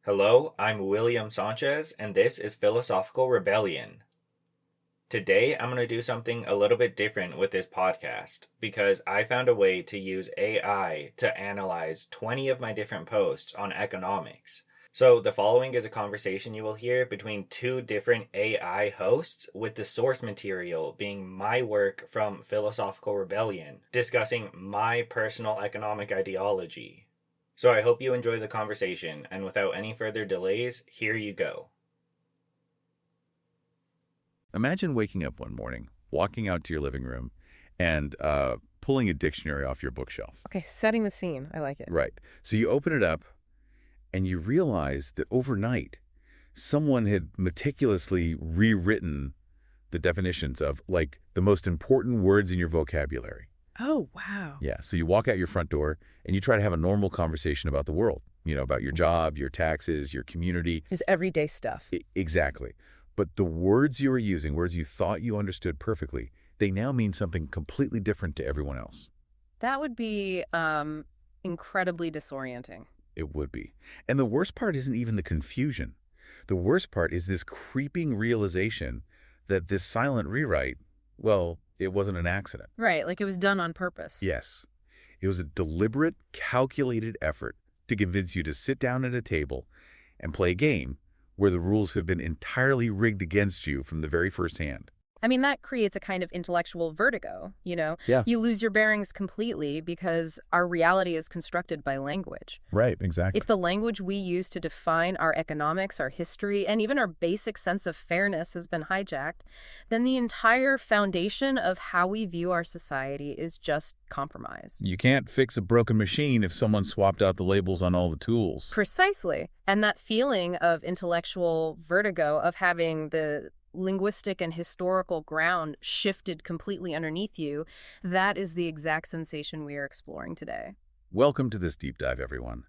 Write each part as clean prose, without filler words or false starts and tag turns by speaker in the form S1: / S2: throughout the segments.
S1: Hello, I'm William Sanchez, and this is Philosophical Rebellion. Today, I'm going to do something a little bit different with this podcast because I found a way to use AI to analyze 20 of my different posts on economics. So the following is a conversation you will hear between two different AI hosts, with the source material being my work from Philosophical Rebellion, discussing my personal economic ideology. So I hope you enjoy the conversation, and without any further delays, here you go.
S2: Imagine waking up one morning, walking out to your living room, and pulling a dictionary off your bookshelf.
S3: Okay, setting the scene. I like it.
S2: Right. So you open it up, and you realize that overnight, someone had meticulously rewritten the definitions of, like, the most important words in your vocabulary.
S3: Oh, wow.
S2: Yeah, so you walk out your front door, and you try to have a normal conversation about the world, about your job, your taxes, your community.
S3: Just everyday stuff.
S2: Exactly. But the words you were using, words you thought you understood perfectly, they now mean something completely different to everyone else.
S3: That would be incredibly disorienting.
S2: It would be. And the worst part isn't even the confusion. The worst part is this creeping realization that this silent rewrite, well, it wasn't an accident.
S3: Right, like it was done on purpose.
S2: Yes. It was a deliberate, calculated effort to convince you to sit down at a table and play a game where the rules have been entirely rigged against you from the very first hand.
S3: I mean, that creates a kind of intellectual vertigo,
S2: Yeah.
S3: You lose your bearings completely because our reality is constructed by language.
S2: Right, exactly.
S3: If the language we use to define our economics, our history, and even our basic sense of fairness has been hijacked, then the entire foundation of how we view our society is just compromised.
S2: You can't fix a broken machine if someone swapped out the labels on all the tools.
S3: Precisely. And that feeling of intellectual vertigo, of having the linguistic and historical ground shifted completely underneath you, that is the exact sensation we are exploring today.
S2: Welcome to this deep dive, everyone.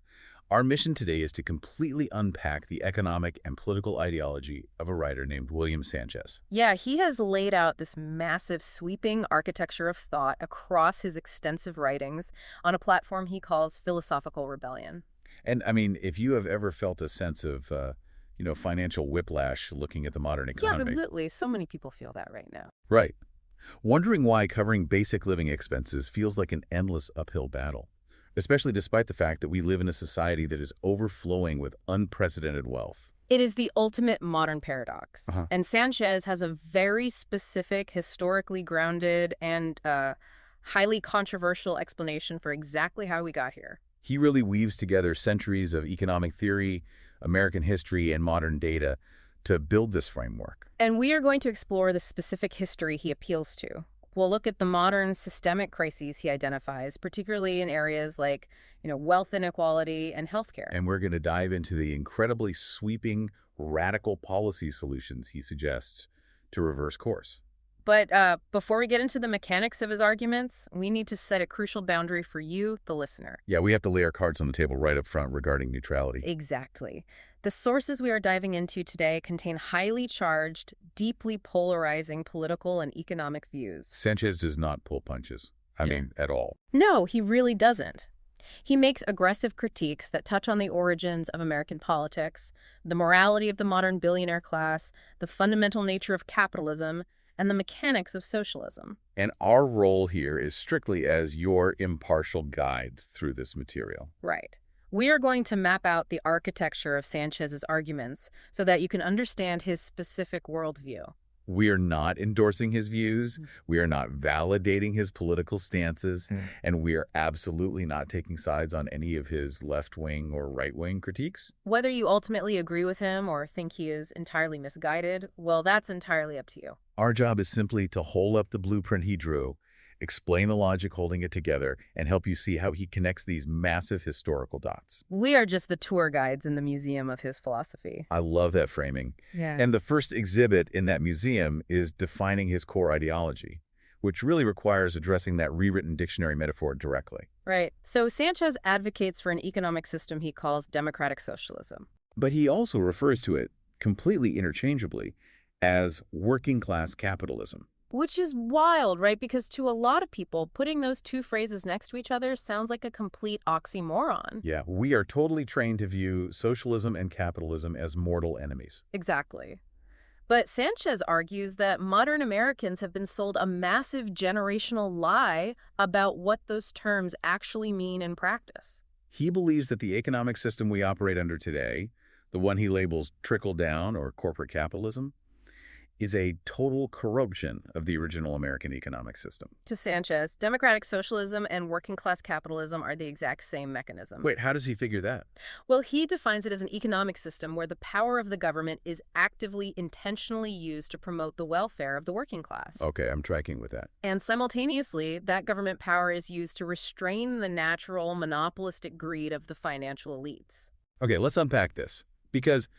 S2: Our mission today is to completely unpack the economic and political ideology of a writer named William Sanchez.
S3: Yeah, he has laid out this massive, sweeping architecture of thought across his extensive writings on a platform he calls Philosophical Rebellion.
S2: And, I mean, if you have ever felt a sense of financial whiplash looking at the modern
S3: Yeah,
S2: economy.
S3: absolutely. So many people feel that right now.
S2: Right. Wondering why covering basic living expenses feels like an endless uphill battle, especially despite the fact that we live in a society that is overflowing with unprecedented wealth.
S3: It is the ultimate modern paradox.
S2: Uh-huh.
S3: And Sanchez has a very specific, historically grounded, and highly controversial explanation for exactly how we got here.
S2: He really weaves together centuries of economic theory, American history, and modern data to build this framework.
S3: And we are going to explore the specific history he appeals to. We'll look at the modern systemic crises he identifies, particularly in areas like, wealth inequality and healthcare.
S2: And we're going to dive into the incredibly sweeping, radical policy solutions he suggests to reverse course.
S3: But before we get into the mechanics of his arguments, we need to set a crucial boundary for you, the listener.
S2: Yeah, we have to lay our cards on the table right up front regarding neutrality.
S3: Exactly. The sources we are diving into today contain highly charged, deeply polarizing political and economic views.
S2: Sanchez does not pull punches. I mean, at all.
S3: No, he really doesn't. He makes aggressive critiques that touch on the origins of American politics, the morality of the modern billionaire class, the fundamental nature of capitalism, and the mechanics of socialism.
S2: And our role here is strictly as your impartial guides through this material.
S3: Right. We are going to map out the architecture of Sanchez's arguments so that you can understand his specific worldview.
S2: We are not endorsing his views. We are not validating his political stances. And we are absolutely not taking sides on any of his left-wing or right-wing critiques.
S3: Whether you ultimately agree with him or think he is entirely misguided, well, that's entirely up to you.
S2: Our job is simply to hold up the blueprint he drew, explain the logic holding it together, and help you see how he connects these massive historical dots.
S3: We are just the tour guides in the museum of his philosophy.
S2: I love that framing.
S3: Yeah.
S2: And the first exhibit in that museum is defining his core ideology, which really requires addressing that rewritten dictionary metaphor directly.
S3: Right. So Sanchez advocates for an economic system he calls democratic socialism.
S2: But he also refers to it, completely interchangeably, as working-class capitalism.
S3: Which is wild, right? Because to a lot of people, putting those two phrases next to each other sounds like a complete oxymoron.
S2: Yeah, we are totally trained to view socialism and capitalism as mortal enemies.
S3: Exactly. But Sanchez argues that modern Americans have been sold a massive generational lie about what those terms actually mean in practice.
S2: He believes that the economic system we operate under today, the one he labels trickle-down or corporate capitalism, is a total corruption of the original American economic system.
S3: To Sanchez, democratic socialism and working-class capitalism are the exact same mechanism.
S2: Wait, how does he figure that?
S3: Well, he defines it as an economic system where the power of the government is actively, intentionally used to promote the welfare of the working class.
S2: Okay, I'm tracking with that.
S3: And simultaneously, that government power is used to restrain the natural monopolistic greed of the financial elites.
S2: Okay, let's unpack this. Because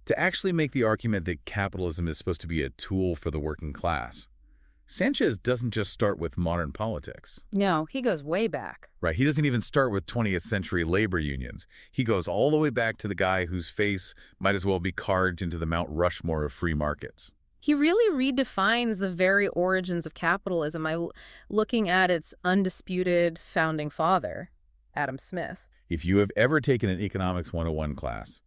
S2: to actually make the argument that capitalism is supposed to be a tool for the working class, Sanchez doesn't just start with modern politics.
S3: No, he goes way back.
S2: Right, he doesn't even start with 20th century labor unions. He goes all the way back to the guy whose face might as well be carved into the Mount Rushmore of free markets.
S3: He really redefines the very origins of capitalism by looking at its undisputed founding father, Adam Smith.
S2: If you have ever taken an Economics 101 class,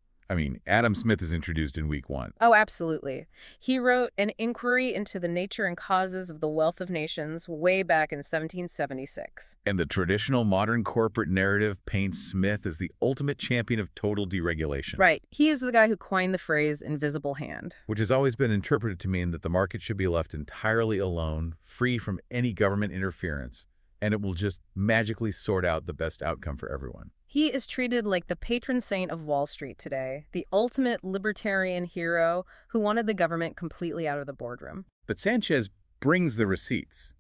S2: Adam Smith is introduced in week 1.
S3: Oh, absolutely. He wrote An Inquiry into the Nature and Causes of the Wealth of Nations way back in 1776.
S2: And the traditional modern corporate narrative paints Smith as the ultimate champion of total deregulation.
S3: Right. He is the guy who coined the phrase invisible hand.
S2: Which has always been interpreted to mean that the market should be left entirely alone, free from any government interference, and it will just magically sort out the best outcome for everyone.
S3: He is treated like the patron saint of Wall Street today, the ultimate libertarian hero who wanted the government completely out of the boardroom.
S2: But Sanchez brings the receipts.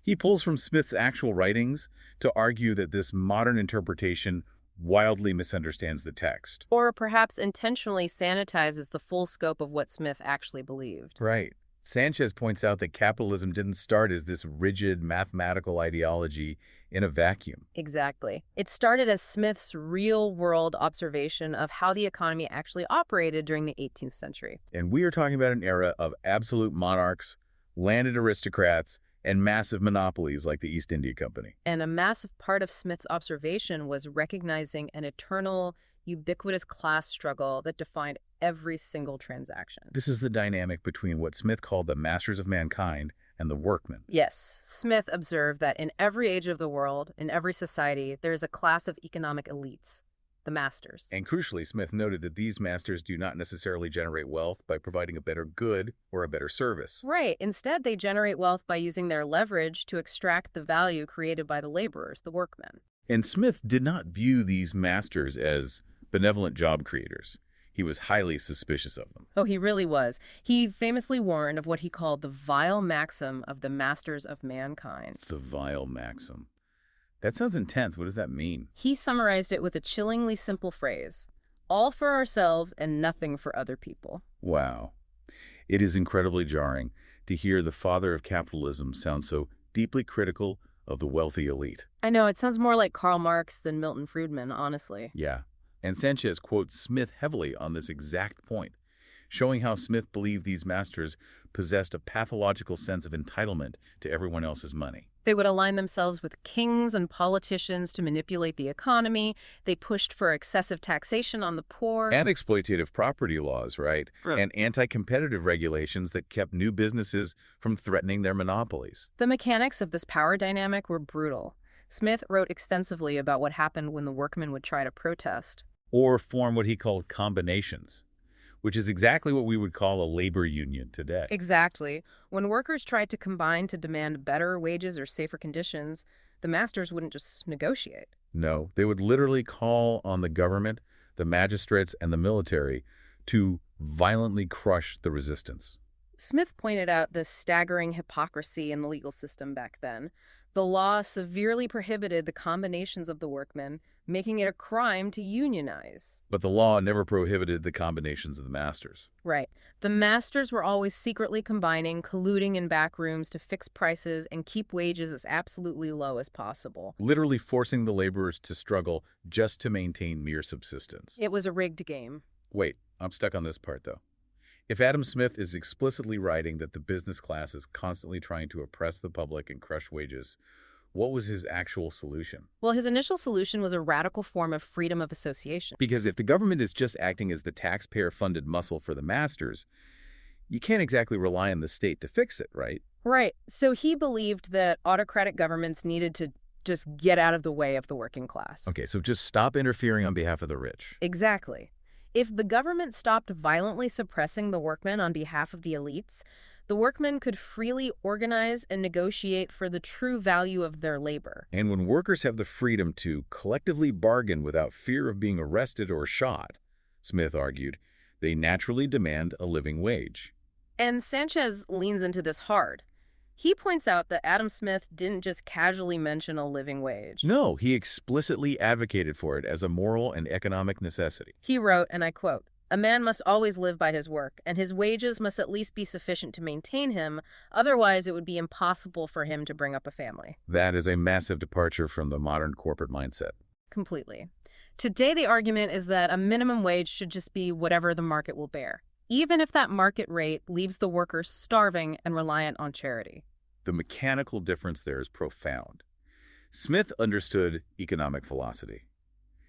S2: He pulls from Smith's actual writings to argue that this modern interpretation wildly misunderstands the text.
S3: Or perhaps intentionally sanitizes the full scope of what Smith actually believed.
S2: Right. Sanchez points out that capitalism didn't start as this rigid mathematical ideology in a vacuum.
S3: Exactly. It started as Smith's real-world observation of how the economy actually operated during the 18th century.
S2: And we are talking about an era of absolute monarchs, landed aristocrats, and massive monopolies like the East India Company.
S3: And a massive part of Smith's observation was recognizing an eternal, ubiquitous class struggle that defined every single transaction.
S2: This is the dynamic between what Smith called the masters of mankind and the workmen.
S3: Yes, Smith observed that in every age of the world, in every society, there is a class of economic elites, the masters.
S2: And crucially, Smith noted that these masters do not necessarily generate wealth by providing a better good or a better service.
S3: Right. Instead, they generate wealth by using their leverage to extract the value created by the laborers, the workmen.
S2: And Smith did not view these masters as benevolent job creators. He was highly suspicious of them.
S3: Oh, he really was. He famously warned of what he called the vile maxim of the masters of mankind.
S2: The vile maxim. That sounds intense. What does that mean?
S3: He summarized it with a chillingly simple phrase: all for ourselves and nothing for other people.
S2: Wow. It is incredibly jarring to hear the father of capitalism sound so deeply critical of the wealthy elite.
S3: I know, it sounds more like Karl Marx than Milton Friedman, honestly.
S2: Yeah. And Sanchez quotes Smith heavily on this exact point, showing how Smith believed these masters possessed a pathological sense of entitlement to everyone else's money.
S3: They would align themselves with kings and politicians to manipulate the economy. They pushed for excessive taxation on the poor.
S2: And exploitative property laws, right? And anti-competitive regulations that kept new businesses from threatening their monopolies.
S3: The mechanics of this power dynamic were brutal. Smith wrote extensively about what happened when the workmen would try to protest.
S2: Or form what he called combinations, which is exactly what we would call a labor union today.
S3: Exactly. When workers tried to combine to demand better wages or safer conditions, the masters wouldn't just negotiate.
S2: No, they would literally call on the government, the magistrates, and the military to violently crush the resistance.
S3: Smith pointed out the staggering hypocrisy in the legal system back then. The law severely prohibited the combinations of the workmen, making it a crime to unionize.
S2: But the law never prohibited the combinations of the masters.
S3: Right. The masters were always secretly combining, colluding in back rooms to fix prices and keep wages as absolutely low as possible.
S2: Literally forcing the laborers to struggle just to maintain mere subsistence.
S3: It was a rigged game.
S2: Wait, I'm stuck on this part, though. If Adam Smith is explicitly writing that the business class is constantly trying to oppress the public and crush wages, what was his actual solution?
S3: Well, his initial solution was a radical form of freedom of association.
S2: Because if the government is just acting as the taxpayer-funded muscle for the masters, you can't exactly rely on the state to fix it, right?
S3: Right. So he believed that autocratic governments needed to just get out of the way of the working class.
S2: Okay, so just stop interfering on behalf of the rich.
S3: Exactly. If the government stopped violently suppressing the workmen on behalf of the elites, the workmen could freely organize and negotiate for the true value of their labor.
S2: And when workers have the freedom to collectively bargain without fear of being arrested or shot, Smith argued, they naturally demand a living wage.
S3: And Sanchez leans into this hard. He points out that Adam Smith didn't just casually mention a living wage.
S2: No, he explicitly advocated for it as a moral and economic necessity.
S3: He wrote, and I quote, "A man must always live by his work, and his wages must at least be sufficient to maintain him. Otherwise, it would be impossible for him to bring up a family."
S2: That is a massive departure from the modern corporate mindset.
S3: Completely. Today, the argument is that a minimum wage should just be whatever the market will bear, even if that market rate leaves the workers starving and reliant on charity.
S2: The mechanical difference there is profound. Smith understood economic velocity.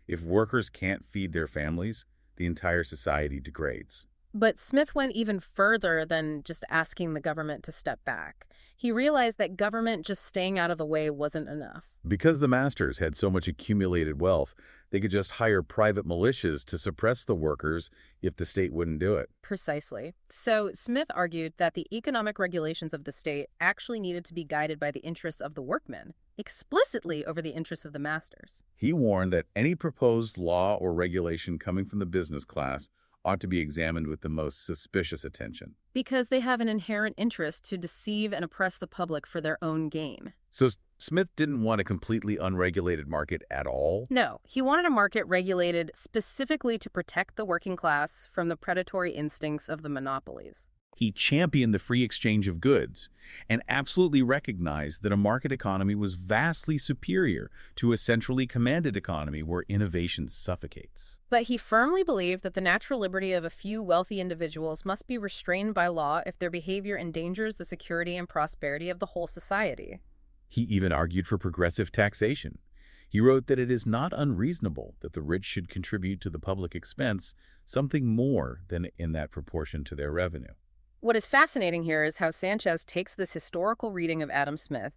S2: If workers can't feed their families, the entire society degrades.
S3: But Smith went even further than just asking the government to step back. He realized that government just staying out of the way wasn't enough.
S2: Because the masters had so much accumulated wealth, they could just hire private militias to suppress the workers if the state wouldn't do it.
S3: Precisely. So Smith argued that the economic regulations of the state actually needed to be guided by the interests of the workmen, explicitly over the interests of the masters.
S2: He warned that any proposed law or regulation coming from the business class ought to be examined with the most suspicious attention.
S3: Because they have an inherent interest to deceive and oppress the public for their own gain.
S2: So Smith didn't want a completely unregulated market at all?
S3: No, he wanted a market regulated specifically to protect the working class from the predatory instincts of the monopolies.
S2: He championed the free exchange of goods and absolutely recognized that a market economy was vastly superior to a centrally commanded economy where innovation suffocates.
S3: But he firmly believed that the natural liberty of a few wealthy individuals must be restrained by law if their behavior endangers the security and prosperity of the whole society.
S2: He even argued for progressive taxation. He wrote that it is not unreasonable that the rich should contribute to the public expense something more than in that proportion to their revenue.
S3: What is fascinating here is how Sanchez takes this historical reading of Adam Smith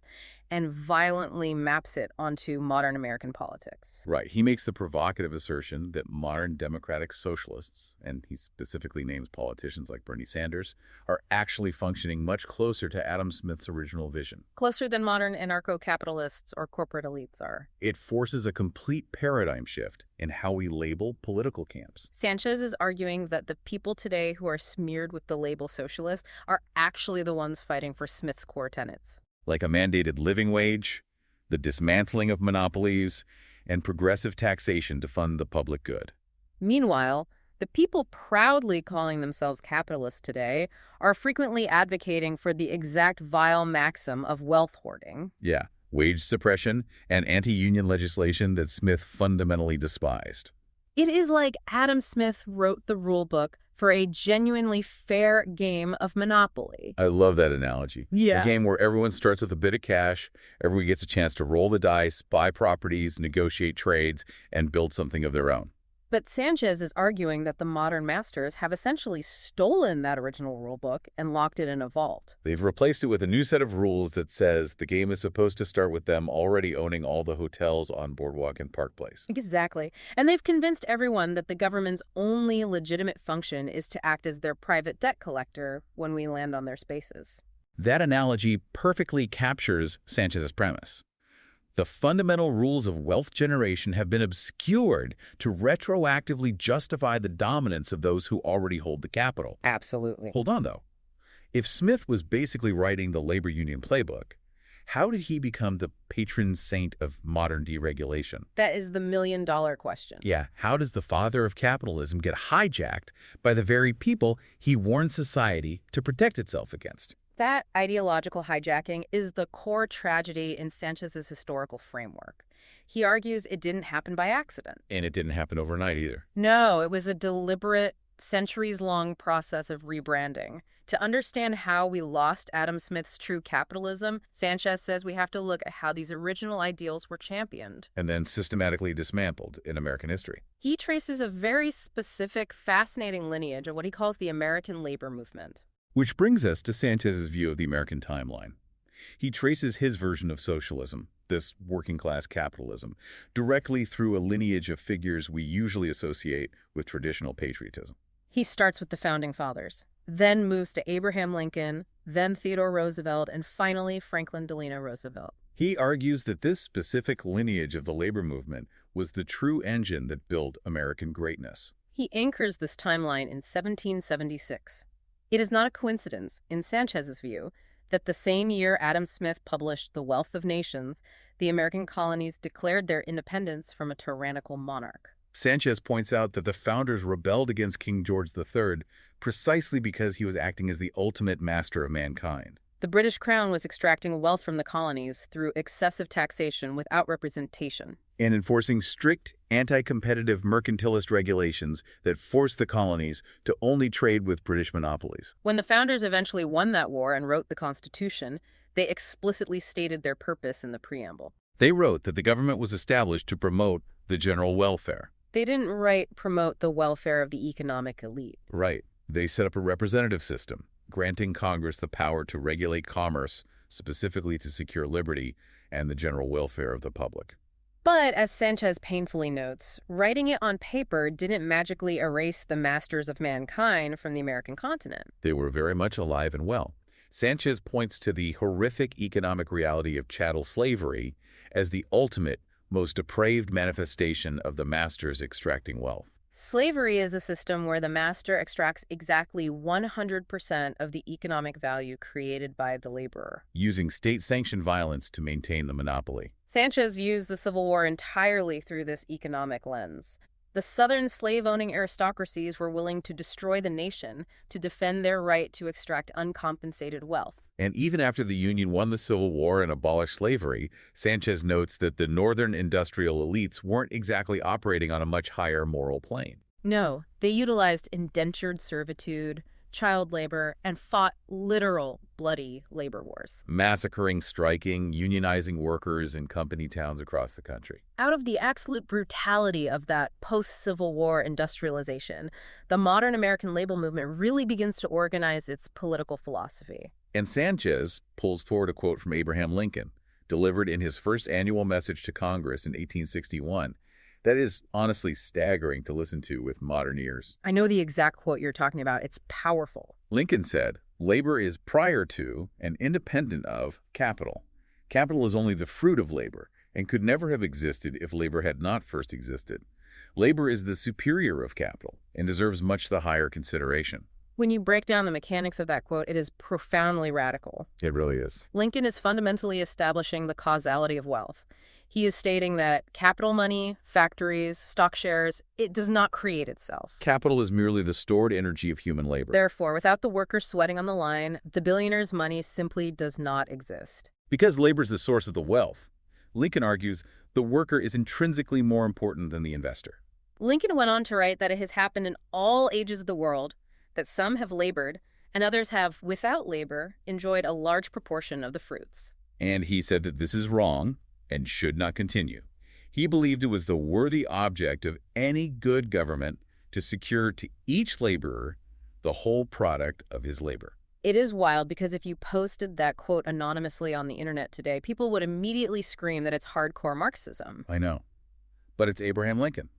S3: and violently maps it onto modern American politics.
S2: Right. He makes the provocative assertion that modern democratic socialists, and he specifically names politicians like Bernie Sanders, are actually functioning much closer to Adam Smith's original vision.
S3: Closer than modern anarcho-capitalists or corporate elites are.
S2: It forces a complete paradigm shift in how we label political camps.
S3: Sanchez is arguing that the people today who are smeared with the label socialist are actually the ones fighting for Smith's core tenets.
S2: Like a mandated living wage, the dismantling of monopolies, and progressive taxation to fund the public good.
S3: Meanwhile, the people proudly calling themselves capitalists today are frequently advocating for the exact vile maxim of wealth hoarding.
S2: Yeah, wage suppression and anti-union legislation that Smith fundamentally despised.
S3: It is like Adam Smith wrote the rule book for a genuinely fair game of Monopoly.
S2: I love that analogy.
S3: Yeah.
S2: A game where everyone starts with a bit of cash, everyone gets a chance to roll the dice, buy properties, negotiate trades, and build something of their own.
S3: But Sanchez is arguing that the modern masters have essentially stolen that original rulebook and locked it in a vault.
S2: They've replaced it with a new set of rules that says the game is supposed to start with them already owning all the hotels on Boardwalk and Park Place.
S3: Exactly. And they've convinced everyone that the government's only legitimate function is to act as their private debt collector when we land on their spaces.
S2: That analogy perfectly captures Sanchez's premise. The fundamental rules of wealth generation have been obscured to retroactively justify the dominance of those who already hold the capital.
S3: Absolutely.
S2: Hold on, though. If Smith was basically writing the labor union playbook, how did he become the patron saint of modern deregulation?
S3: That is the million-dollar question.
S2: Yeah, how does the father of capitalism get hijacked by the very people he warned society to protect itself against?
S3: That ideological hijacking is the core tragedy in Sanchez's historical framework. He argues it didn't happen by accident.
S2: And it didn't happen overnight either.
S3: No, it was a deliberate, centuries-long process of rebranding. To understand how we lost Adam Smith's true capitalism, Sanchez says we have to look at how these original ideals were championed.
S2: And then systematically dismantled in American history.
S3: He traces a very specific, fascinating lineage of what he calls the American labor movement.
S2: Which brings us to Sanchez's view of the American timeline. He traces his version of socialism, this working-class capitalism, directly through a lineage of figures we usually associate with traditional patriotism.
S3: He starts with the Founding Fathers, then moves to Abraham Lincoln, then Theodore Roosevelt, and finally Franklin Delano Roosevelt.
S2: He argues that this specific lineage of the labor movement was the true engine that built American greatness.
S3: He anchors this timeline in 1776. It is not a coincidence, in Sanchez's view, that the same year Adam Smith published The Wealth of Nations, the American colonies declared their independence from a tyrannical monarch.
S2: Sanchez points out that the founders rebelled against King George III precisely because he was acting as the ultimate master of mankind.
S3: The British Crown was extracting wealth from the colonies through excessive taxation without representation,
S2: And enforcing strict, anti-competitive mercantilist regulations that forced the colonies to only trade with British monopolies.
S3: When the founders eventually won that war and wrote the Constitution, they explicitly stated their purpose in the preamble.
S2: They wrote that the government was established to promote the general welfare.
S3: They didn't write promote the welfare of the economic elite.
S2: Right. They set up a representative system, granting Congress the power to regulate commerce, specifically to secure liberty and the general welfare of the public.
S3: But, as Sanchez painfully notes, writing it on paper didn't magically erase the masters of mankind from the American continent.
S2: They were very much alive and well. Sanchez points to the horrific economic reality of chattel slavery as the ultimate, most depraved manifestation of the masters extracting wealth.
S3: Slavery is a system where the master extracts exactly 100% of the economic value created by the laborer,
S2: using state-sanctioned violence to maintain the monopoly.
S3: Sanchez views the Civil War entirely through this economic lens. The Southern slave-owning aristocracies were willing to destroy the nation to defend their right to extract uncompensated wealth.
S2: And even after the Union won the Civil War and abolished slavery, Sanchez notes that the northern industrial elites weren't exactly operating on a much higher moral plane.
S3: No, they utilized indentured servitude, child labor, and fought literal bloody labor wars,
S2: Massacring, striking, unionizing workers in company towns across the country.
S3: Out of the absolute brutality of that post-Civil War industrialization, the modern American labor movement really begins to organize its political philosophy.
S2: And Sanchez pulls forward a quote from Abraham Lincoln, delivered in his first annual message to Congress in 1861. That is honestly staggering to listen to with modern ears.
S3: I know the exact quote you're talking about. It's powerful.
S2: Lincoln said, "Labor is prior to and independent of capital. Capital is only the fruit of labor and could never have existed if labor had not first existed. Labor is the superior of capital and deserves much the higher consideration."
S3: When you break down the mechanics of that quote, it is profoundly radical.
S2: It really is.
S3: Lincoln is fundamentally establishing the causality of wealth. He is stating that capital money, factories, stock shares, it does not create itself.
S2: Capital is merely the stored energy of human labor.
S3: Therefore, without the workers sweating on the line, the billionaire's money simply does not exist.
S2: Because labor is the source of the wealth, Lincoln argues the worker is intrinsically more important than the investor.
S3: Lincoln went on to write that it has happened in all ages of the world, that some have labored, and others have, without labor, enjoyed a large proportion of the fruits.
S2: And he said that this is wrong and should not continue. He believed it was the worthy object of any good government to secure to each laborer the whole product of his labor.
S3: It is wild because if you posted that quote anonymously on the internet today, people would immediately scream that it's hardcore Marxism.
S2: I know. But it's Abraham Lincoln,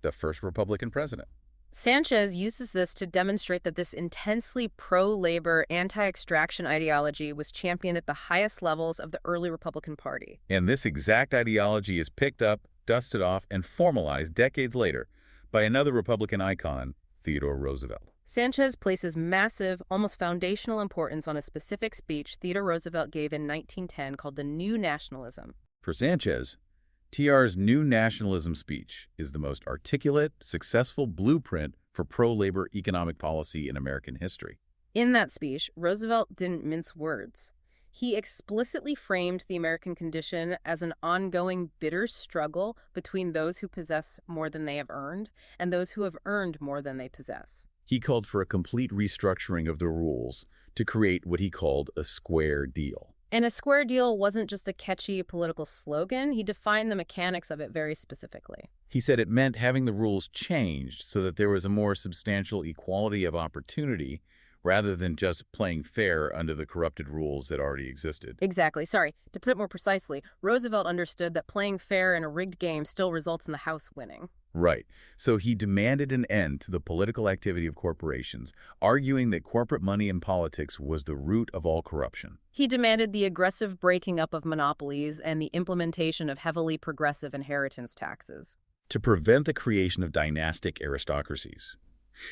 S2: the first Republican president.
S3: Sanchez uses this to demonstrate that this intensely pro-labor, anti-extraction ideology was championed at the highest levels of the early Republican Party.
S2: And this exact ideology is picked up, dusted off, and formalized decades later by another Republican icon, Theodore Roosevelt.
S3: Sanchez places massive, almost foundational importance on a specific speech Theodore Roosevelt gave in 1910 called the New Nationalism.
S2: For Sanchez, TR's New Nationalism speech is the most articulate, successful blueprint for pro-labor economic policy in American history.
S3: In that speech, Roosevelt didn't mince words. He explicitly framed the American condition as an ongoing bitter struggle between those who possess more than they have earned and those who have earned more than they possess.
S2: He called for a complete restructuring of the rules to create what he called a square deal.
S3: And a square deal wasn't just a catchy political slogan. He defined the mechanics of it very specifically.
S2: He said it meant having the rules changed so that there was a more substantial equality of opportunity rather than just playing fair under the corrupted rules that already existed.
S3: Exactly. Sorry, to put it more precisely, Roosevelt understood that playing fair in a rigged game still results in the House winning.
S2: Right. So he demanded an end to the political activity of corporations, arguing that corporate money in politics was the root of all corruption.
S3: He demanded the aggressive breaking up of monopolies and the implementation of heavily progressive inheritance taxes
S2: To prevent the creation of dynastic aristocracies.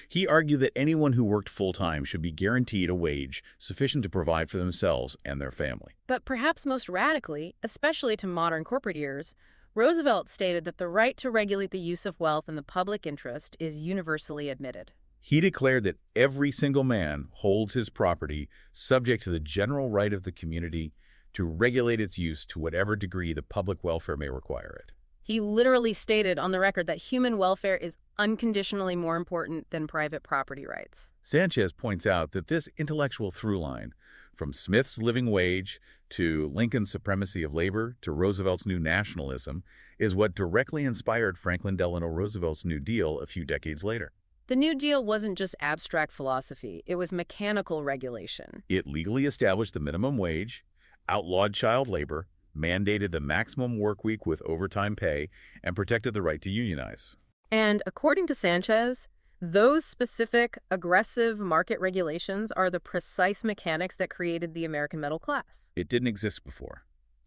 S2: He argued that anyone who worked full-time should be guaranteed a wage sufficient to provide for themselves and their family.
S3: But perhaps most radically, especially to modern corporate ears, Roosevelt stated that the right to regulate the use of wealth in the public interest is universally admitted.
S2: He declared that every single man holds his property subject to the general right of the community to regulate its use to whatever degree the public welfare may require it.
S3: He literally stated on the record that human welfare is unconditionally more important than private property rights.
S2: Sanchez points out that this intellectual through line, from Smith's living wage to Lincoln's supremacy of labor to Roosevelt's new nationalism, is what directly inspired Franklin Delano Roosevelt's New Deal a few decades later.
S3: The New Deal wasn't just abstract philosophy, it was mechanical regulation.
S2: It legally established the minimum wage, outlawed child labor, mandated the maximum work week with overtime pay, and protected the right to unionize.
S3: And according to Sanchez, those specific, aggressive market regulations are the precise mechanics that created the American middle class.
S2: It didn't exist before.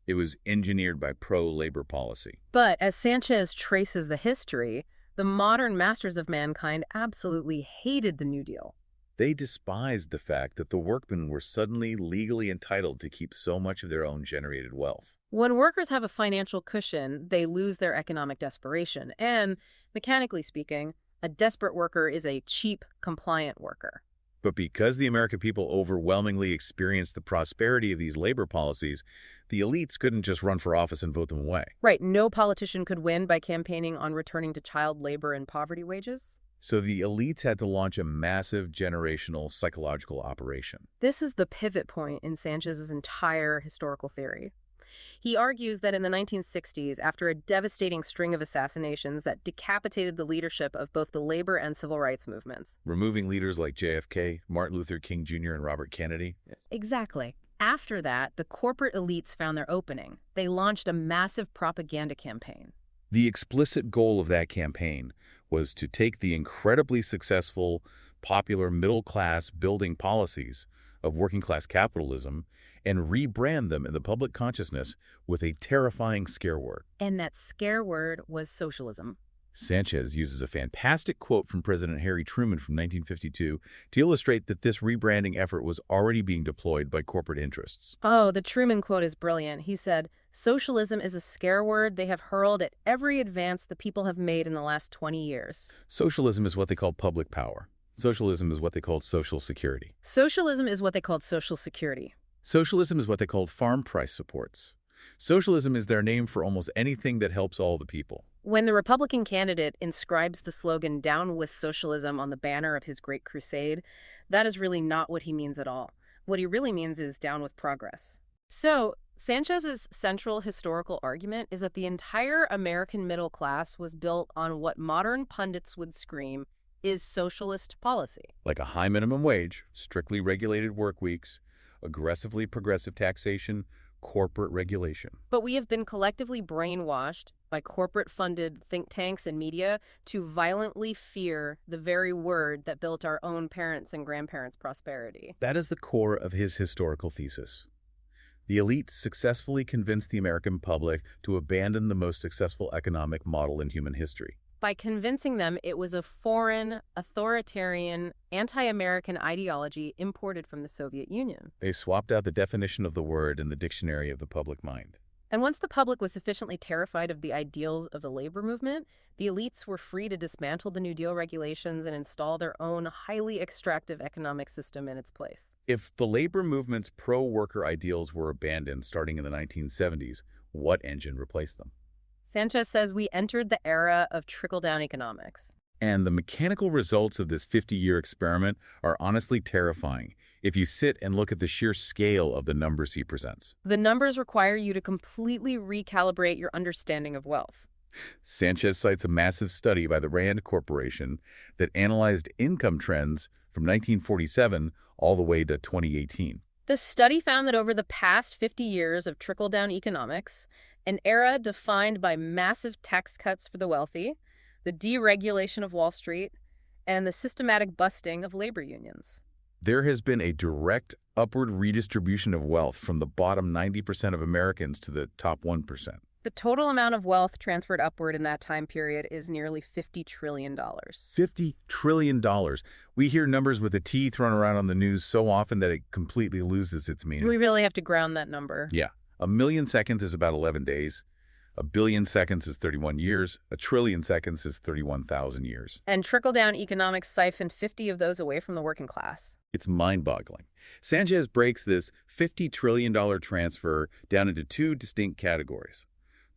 S2: It was engineered by pro-labor policy.
S3: But as Sanchez traces the history, the modern masters of mankind absolutely hated the New Deal.
S2: They despised the fact that the workmen were suddenly legally entitled to keep so much of their own generated wealth.
S3: When workers have a financial cushion, they lose their economic desperation. And, mechanically speaking, a desperate worker is a cheap, compliant worker.
S2: But because the American people overwhelmingly experienced the prosperity of these labor policies, the elites couldn't just run for office and vote them away.
S3: Right, no politician could win by campaigning on returning to child labor and poverty wages.
S2: So the elites had to launch a massive generational psychological operation.
S3: This is the pivot point in Sanchez's entire historical theory. He argues that in the 1960s, after a devastating string of assassinations that decapitated the leadership of both the labor and civil rights movements.
S2: Removing leaders like JFK, Martin Luther King Jr., and Robert Kennedy.
S3: Exactly. After that, the corporate elites found their opening. They launched a massive propaganda campaign.
S2: The explicit goal of that campaign was to take the incredibly successful, popular middle-class building policies of working-class capitalism and rebrand them in the public consciousness with a terrifying scare word.
S3: And that scare word was socialism.
S2: Sanchez uses a fantastic quote from President Harry Truman from 1952 to illustrate that this rebranding effort was already being deployed by corporate interests.
S3: Oh, the Truman quote is brilliant. He said, "Socialism is a scare word they have hurled at every advance the people have made in the last 20 years.
S2: Socialism is what they call public power. Socialism is what they called social security.
S3: Socialism is what they called social security.
S2: Socialism is what they called farm price supports. Socialism is their name for almost anything that helps all the people."
S3: When the Republican candidate inscribes the slogan "Down with Socialism" on the banner of his great crusade, that is really not what he means at all. What he really means is down with progress. So, Sanchez's central historical argument is that the entire American middle class was built on what modern pundits would scream is socialist policy.
S2: Like a high minimum wage, strictly regulated work weeks, aggressively progressive taxation, corporate regulation.
S3: But we have been collectively brainwashed by corporate-funded think tanks and media to violently fear the very word that built our own parents' and grandparents' prosperity.
S2: That is the core of his historical thesis. The elites successfully convinced the American public to abandon the most successful economic model in human history.
S3: By convincing them it was a foreign, authoritarian, anti-American ideology imported from the Soviet Union.
S2: They swapped out the definition of the word in the dictionary of the public mind.
S3: And once the public was sufficiently terrified of the ideals of the labor movement, the elites were free to dismantle the New Deal regulations and install their own highly extractive economic system in its place.
S2: If the labor movement's pro-worker ideals were abandoned starting in the 1970s, what engine replaced them?
S3: Sanchez says we entered the era of trickle-down economics.
S2: And the mechanical results of this 50-year experiment are honestly terrifying if you sit and look at the sheer scale of the numbers he presents.
S3: The numbers require you to completely recalibrate your understanding of wealth.
S2: Sanchez cites a massive study by the Rand Corporation that analyzed income trends from 1947 all the way to 2018.
S3: The study found that over the past 50 years of trickle-down economics, an era defined by massive tax cuts for the wealthy, the deregulation of Wall Street, and the systematic busting of labor unions.
S2: There has been a direct upward redistribution of wealth from the bottom 90% of Americans to the top 1%.
S3: The total amount of wealth transferred upward in that time period is nearly $50 trillion.
S2: $50 trillion. We hear numbers with a T thrown around on the news so often that it completely loses its meaning.
S3: We really have to ground that number.
S2: Yeah. 1 million seconds is about 11 days. 1 billion seconds is 31 years. 1 trillion seconds is 31,000 years.
S3: And trickle-down economics siphoned 50 of those away from the working class.
S2: It's mind-boggling. Sanchez breaks this $50 trillion transfer down into two distinct categories: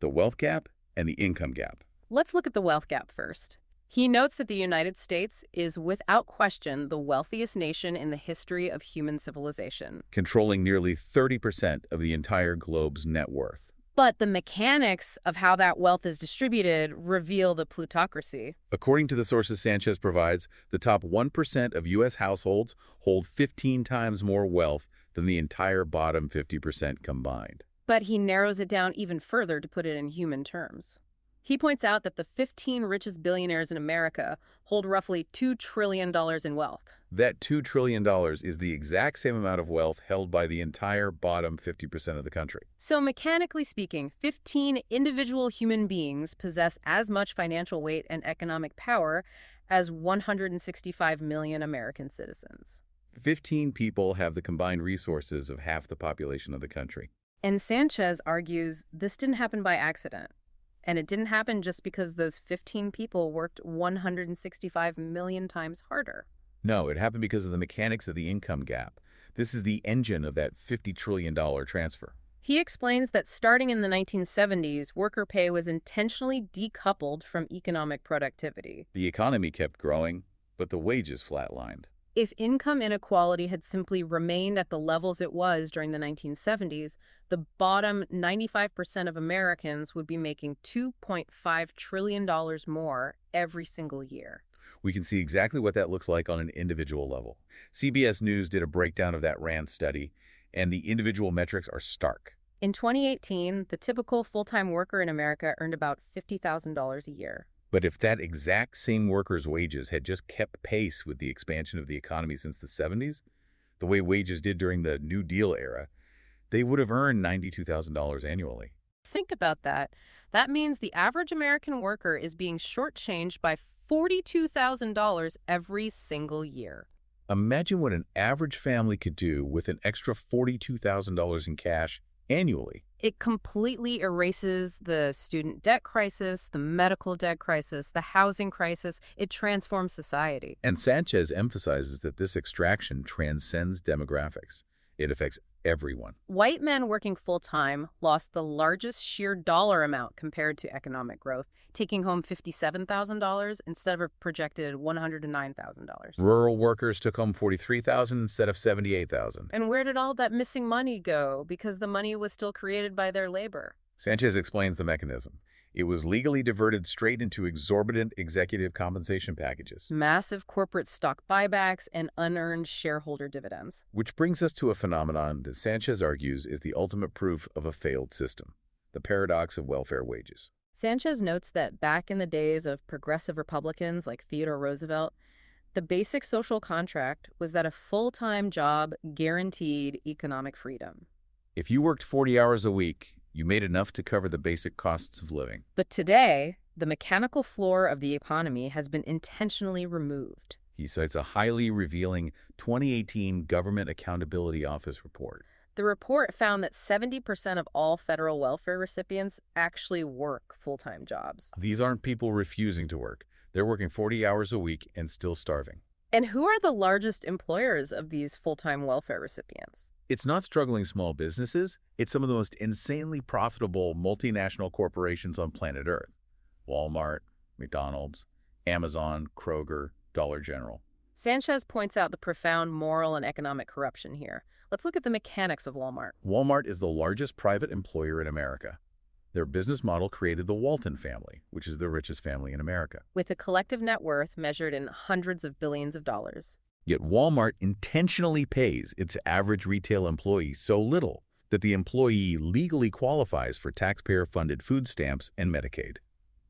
S2: the wealth gap and the income gap.
S3: Let's look at the wealth gap first. He notes that the United States is without question the wealthiest nation in the history of human civilization,
S2: controlling nearly 30% of the entire globe's net worth.
S3: But the mechanics of how that wealth is distributed reveal the plutocracy.
S2: According to the sources Sanchez provides, the top 1% of U.S. households hold 15 times more wealth than the entire bottom 50% combined.
S3: But he narrows it down even further to put it in human terms. He points out that the 15 richest billionaires in America hold roughly $2 trillion in wealth.
S2: That $2 trillion is the exact same amount of wealth held by the entire bottom 50% of the country.
S3: So mechanically speaking, 15 individual human beings possess as much financial weight and economic power as 165 million American citizens.
S2: 15 people have the combined resources of half the population of the country.
S3: And Sanchez argues this didn't happen by accident. And it didn't happen just because those 15 people worked 165 million times harder.
S2: No, it happened because of the mechanics of the income gap. This is the engine of that $50 trillion transfer.
S3: He explains that starting in the 1970s, worker pay was intentionally decoupled from economic productivity.
S2: The economy kept growing, but the wages flatlined.
S3: If income inequality had simply remained at the levels it was during the 1970s, the bottom 95% of Americans would be making $2.5 trillion more every single year.
S2: We can see exactly what that looks like on an individual level. CBS News did a breakdown of that Rand study, and the individual metrics are stark.
S3: In 2018, the typical full-time worker in America earned about $50,000 a year.
S2: But if that exact same worker's wages had just kept pace with the expansion of the economy since the 70s, the way wages did during the New Deal era, they would have earned $92,000 annually.
S3: Think about that. That means the average American worker is being shortchanged by $42,000 every single year.
S2: Imagine what an average family could do with an extra $42,000 in cash annually.
S3: It completely erases the student debt crisis, the medical debt crisis, the housing crisis. It transforms society.
S2: And Sanchez emphasizes that this extraction transcends demographics. It affects everyone.
S3: White men working full-time lost the largest sheer dollar amount compared to economic growth, taking home $57,000 instead of a projected $109,000.
S2: Rural workers took home $43,000 instead of $78,000.
S3: And where did all that missing money go? Because the money was still created by their labor.
S2: Sanchez explains the mechanism. It was legally diverted straight into exorbitant executive compensation packages.
S3: Massive corporate stock buybacks and unearned shareholder dividends.
S2: Which brings us to a phenomenon that Sanchez argues is the ultimate proof of a failed system, the paradox of welfare wages.
S3: Sanchez notes that back in the days of progressive Republicans like Theodore Roosevelt, the basic social contract was that a full-time job guaranteed economic freedom.
S2: If you worked 40 hours a week, you made enough to cover the basic costs of living.
S3: But today, the mechanical floor of the economy has been intentionally removed.
S2: He cites a highly revealing 2018 Government Accountability Office report.
S3: The report found that 70% of all federal welfare recipients actually work full-time jobs.
S2: These aren't people refusing to work. They're working 40 hours a week and still starving.
S3: And who are the largest employers of these full-time welfare recipients?
S2: It's not struggling small businesses. It's some of the most insanely profitable multinational corporations on planet Earth. Walmart, McDonald's, Amazon, Kroger, Dollar General.
S3: Sanchez points out the profound moral and economic corruption here. Let's look at the mechanics of Walmart.
S2: Walmart is the largest private employer in America. Their business model created the Walton family, which is the richest family in America.
S3: With a collective net worth measured in hundreds of billions of dollars.
S2: Yet Walmart intentionally pays its average retail employee so little that the employee legally qualifies for taxpayer-funded food stamps and Medicaid.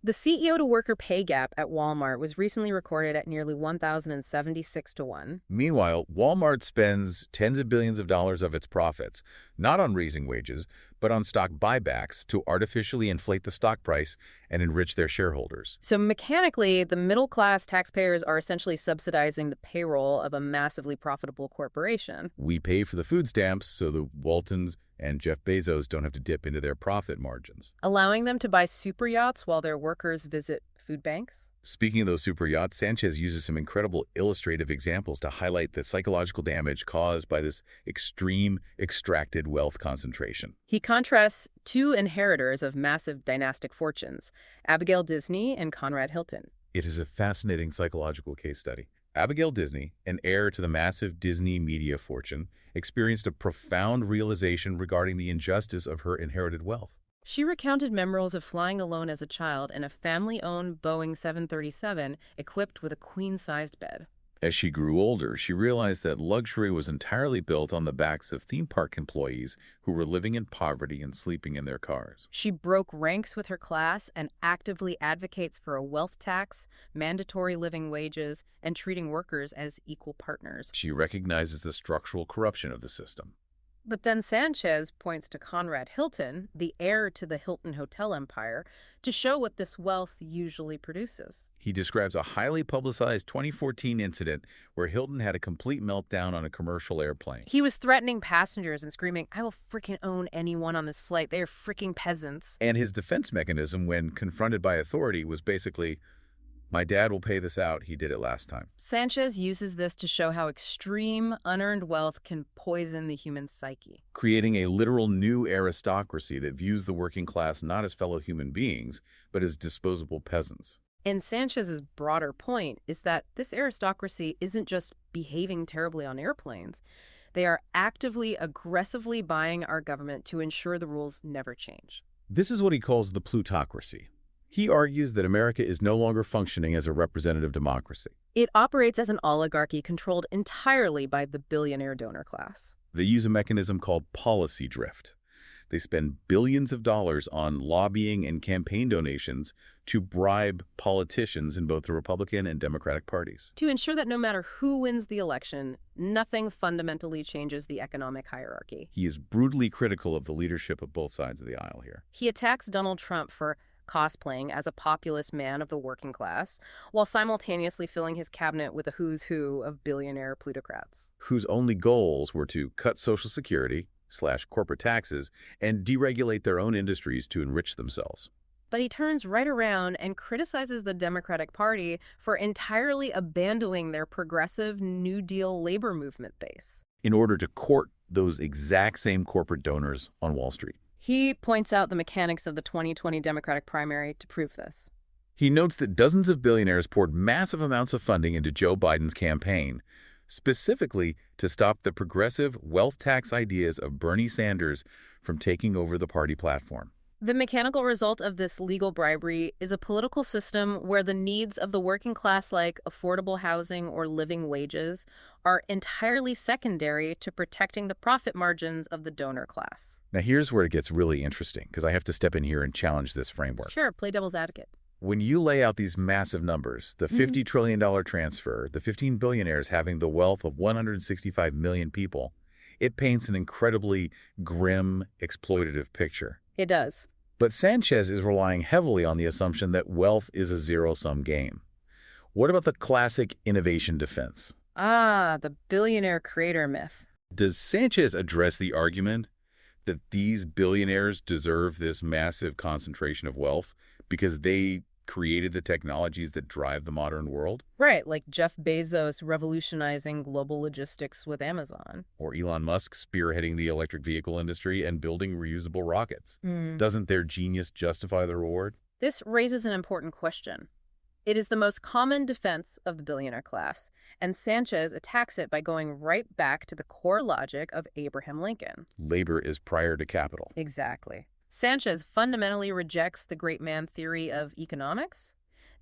S3: The CEO-to-worker pay gap at Walmart was recently recorded at nearly 1,076 to 1.
S2: Meanwhile, Walmart spends tens of billions of dollars of its profits, not on raising wages, but on stock buybacks to artificially inflate the stock price and enrich their shareholders.
S3: So mechanically, the middle-class taxpayers are essentially subsidizing the payroll of a massively profitable corporation.
S2: We pay for the food stamps so the Waltons and Jeff Bezos don't have to dip into their profit margins,
S3: allowing them to buy super yachts while their workers visit food banks.
S2: Speaking of those super yachts, Sanchez uses some incredible illustrative examples to highlight the psychological damage caused by this extreme extracted wealth concentration.
S3: He contrasts two inheritors of massive dynastic fortunes, Abigail Disney and Conrad Hilton.
S2: It is a fascinating psychological case study. Abigail Disney, an heir to the massive Disney media fortune, experienced a profound realization regarding the injustice of her inherited wealth.
S3: She recounted memories of flying alone as a child in a family-owned Boeing 737 equipped with a queen-sized bed.
S2: As she grew older, she realized that luxury was entirely built on the backs of theme park employees who were living in poverty and sleeping in their cars.
S3: She broke ranks with her class and actively advocates for a wealth tax, mandatory living wages, and treating workers as equal partners.
S2: She recognizes the structural corruption of the system.
S3: But then Sanchez points to Conrad Hilton, the heir to the Hilton hotel empire, to show what this wealth usually produces.
S2: He describes a highly publicized 2014 incident where Hilton had a complete meltdown on a commercial airplane.
S3: He was threatening passengers and screaming, "I will frickin' own anyone on this flight. They are frickin' peasants."
S2: And his defense mechanism when confronted by authority was basically, "My dad will pay this out. He did it last time."
S3: Sanchez uses this to show how extreme, unearned wealth can poison the human psyche,
S2: creating a literal new aristocracy that views the working class not as fellow human beings, but as disposable peasants.
S3: And Sanchez's broader point is that this aristocracy isn't just behaving terribly on airplanes. They are actively, aggressively buying our government to ensure the rules never change.
S2: This is what he calls the plutocracy. He argues that America is no longer functioning as a representative democracy.
S3: It operates as an oligarchy controlled entirely by the billionaire donor class.
S2: They use a mechanism called policy drift. They spend billions of dollars on lobbying and campaign donations to bribe politicians in both the Republican and Democratic parties,
S3: to ensure that no matter who wins the election, nothing fundamentally changes the economic hierarchy.
S2: He is brutally critical of the leadership of both sides of the aisle here.
S3: He attacks Donald Trump for cosplaying as a populist man of the working class, while simultaneously filling his cabinet with a who's who of billionaire plutocrats,
S2: whose only goals were to cut Social Security / corporate taxes and deregulate their own industries to enrich themselves.
S3: But he turns right around and criticizes the Democratic Party for entirely abandoning their progressive New Deal labor movement base
S2: in order to court those exact same corporate donors on Wall Street.
S3: He points out the mechanics of the 2020 Democratic primary to prove this.
S2: He notes that dozens of billionaires poured massive amounts of funding into Joe Biden's campaign, specifically to stop the progressive wealth tax ideas of Bernie Sanders from taking over the party platform.
S3: The mechanical result of this legal bribery is a political system where the needs of the working class, like affordable housing or living wages, are entirely secondary to protecting the profit margins of the donor class.
S2: Now here's where it gets really interesting, because I have to step in here and challenge this framework.
S3: Sure, play devil's advocate.
S2: When you lay out these massive numbers, the $50 trillion transfer, the 15 billionaires having the wealth of 165 million people, it paints an incredibly grim, exploitative picture.
S3: It does.
S2: But Sanchez is relying heavily on the assumption that wealth is a zero-sum game. What about the classic innovation defense?
S3: Ah, the billionaire creator myth.
S2: Does Sanchez address the argument that these billionaires deserve this massive concentration of wealth because they created the technologies that drive the modern world?
S3: Right, like Jeff Bezos revolutionizing global logistics with Amazon.
S2: Or Elon Musk spearheading the electric vehicle industry and building reusable rockets. Doesn't their genius justify the reward?
S3: This raises an important question. It is the most common defense of the billionaire class, and Sanchez attacks it by going right back to the core logic of Abraham Lincoln.
S2: Labor is prior to capital.
S3: Exactly. Sanchez fundamentally rejects the great man theory of economics,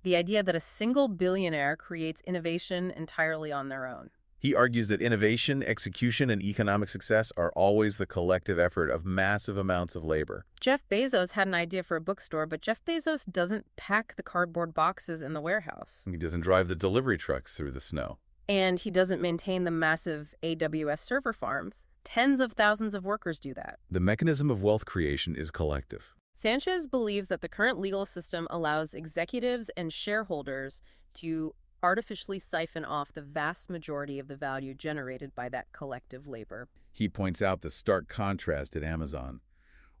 S3: the idea that a single billionaire creates innovation entirely on their own.
S2: He argues that innovation, execution, and economic success are always the collective effort of massive amounts of labor.
S3: Jeff Bezos had an idea for a bookstore, but Jeff Bezos doesn't pack the cardboard boxes in the warehouse.
S2: He doesn't drive the delivery trucks through the snow.
S3: And he doesn't maintain the massive AWS server farms. Tens of thousands of workers do that.
S2: The mechanism of wealth creation is collective.
S3: Sanchez believes that the current legal system allows executives and shareholders to artificially siphon off the vast majority of the value generated by that collective labor.
S2: He points out the stark contrast at Amazon.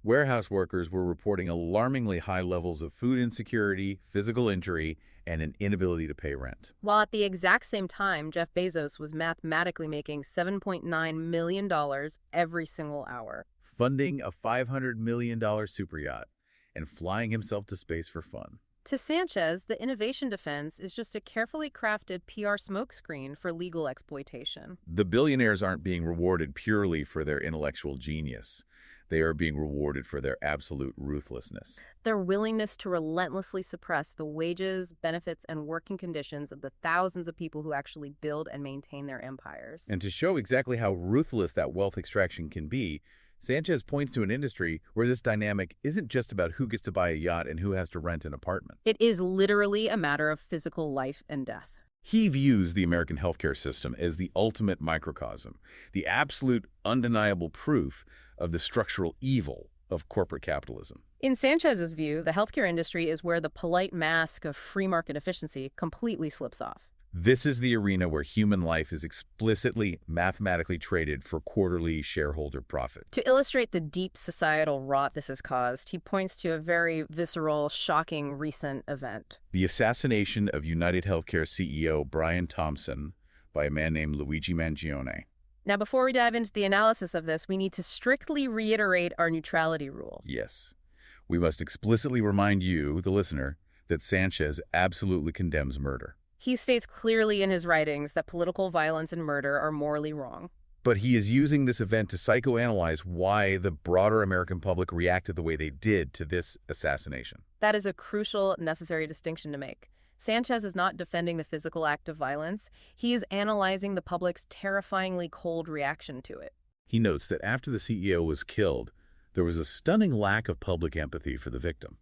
S2: Warehouse workers were reporting alarmingly high levels of food insecurity, physical injury, and an inability to pay rent.
S3: While at the exact same time, Jeff Bezos was mathematically making $7.9 million every single hour.
S2: Funding a $500 million super yacht and flying himself to space for fun.
S3: To Sanchez, the innovation defense is just a carefully crafted PR smokescreen for legal exploitation.
S2: The billionaires aren't being rewarded purely for their intellectual genius. They are being rewarded for their absolute ruthlessness.
S3: Their willingness to relentlessly suppress the wages, benefits, and working conditions of the thousands of people who actually build and maintain their empires.
S2: And to show exactly how ruthless that wealth extraction can be, Sanchez points to an industry where this dynamic isn't just about who gets to buy a yacht and who has to rent an apartment.
S3: It is literally a matter of physical life and death.
S2: He views the American healthcare system as the ultimate microcosm, the absolute undeniable proof of the structural evil of corporate capitalism.
S3: In Sanchez's view, the healthcare industry is where the polite mask of free market efficiency completely slips off.
S2: This is the arena where human life is explicitly mathematically traded for quarterly shareholder profit.
S3: To illustrate the deep societal rot this has caused, he points to a very visceral, shocking recent event.
S2: The assassination of United Healthcare CEO Brian Thompson by a man named Luigi Mangione.
S3: Now, before we dive into the analysis of this, we need to strictly reiterate our neutrality rule.
S2: Yes. We must explicitly remind you, the listener, that Sanchez absolutely condemns murder.
S3: He states clearly in his writings that political violence and murder are morally wrong.
S2: But he is using this event to psychoanalyze why the broader American public reacted the way they did to this assassination.
S3: That is a crucial, necessary distinction to make. Sanchez is not defending the physical act of violence. He is analyzing the public's terrifyingly cold reaction to it.
S2: He notes that after the CEO was killed, there was a stunning lack of public empathy for the victim.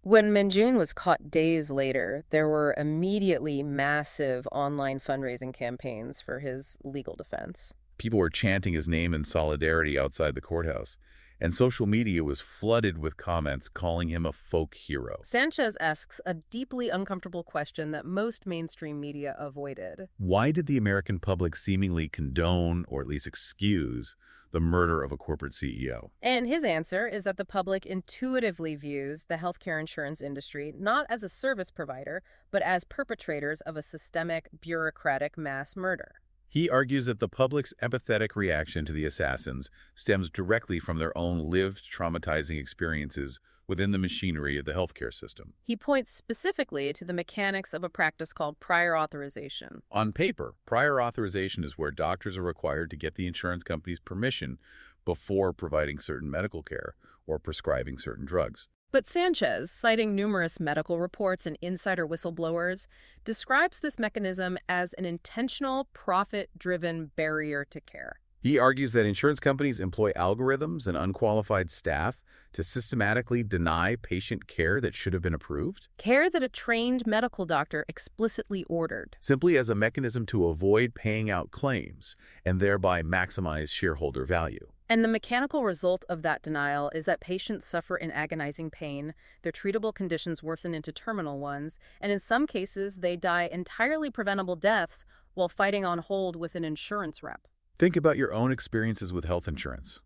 S3: When Mangione was caught days later, there were immediately massive online fundraising campaigns for his legal defense.
S2: People were chanting his name in solidarity outside the courthouse, and social media was flooded with comments calling him a folk hero.
S3: Sanchez asks a deeply uncomfortable question that most mainstream media avoided.
S2: Why did the American public seemingly condone, or at least excuse, the murder of a corporate CEO?
S3: And his answer is that the public intuitively views the healthcare insurance industry not as a service provider, but as perpetrators of a systemic, bureaucratic mass murder.
S2: He argues that the public's empathetic reaction to the assassins stems directly from their own lived, traumatizing experiences within the machinery of the healthcare system.
S3: He points specifically to the mechanics of a practice called prior authorization.
S2: On paper, prior authorization is where doctors are required to get the insurance company's permission before providing certain medical care or prescribing certain drugs.
S3: But Sanchez, citing numerous medical reports and insider whistleblowers, describes this mechanism as an intentional, profit-driven barrier to care.
S2: He argues that insurance companies employ algorithms and unqualified staff to systematically deny patient care that should have been approved.
S3: Care that a trained medical doctor explicitly ordered.
S2: Simply as a mechanism to avoid paying out claims and thereby maximize shareholder value.
S3: And the mechanical result of that denial is that patients suffer in agonizing pain, their treatable conditions worsen into terminal ones, and in some cases they die entirely preventable deaths while fighting on hold with an insurance rep.
S2: Think about your own experiences with health insurance.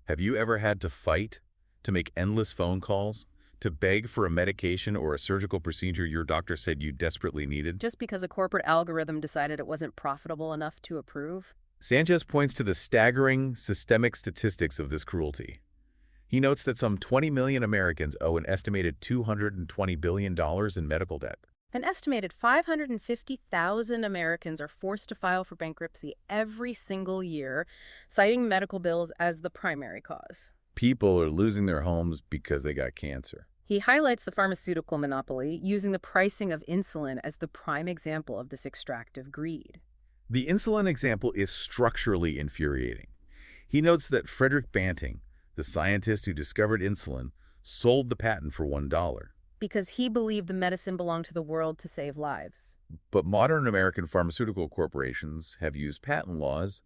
S2: Have you ever had to fight, to make endless phone calls, to beg for a medication or a surgical procedure your doctor said you desperately needed?
S3: Just because a corporate algorithm decided it wasn't profitable enough to approve?
S2: Sanchez points to the staggering systemic statistics of this cruelty. He notes that some 20 million Americans owe an estimated $220 billion in medical debt.
S3: An estimated 550,000 Americans are forced to file for bankruptcy every single year, citing medical bills as the primary cause.
S2: People are losing their homes because they got cancer.
S3: He highlights the pharmaceutical monopoly, using the pricing of insulin as the prime example of this extractive greed.
S2: The insulin example is structurally infuriating. He notes that Frederick Banting, the scientist who discovered insulin, sold the patent for $1.
S3: Because he believed the medicine belonged to the world to save lives.
S2: But modern American pharmaceutical corporations have used patent laws,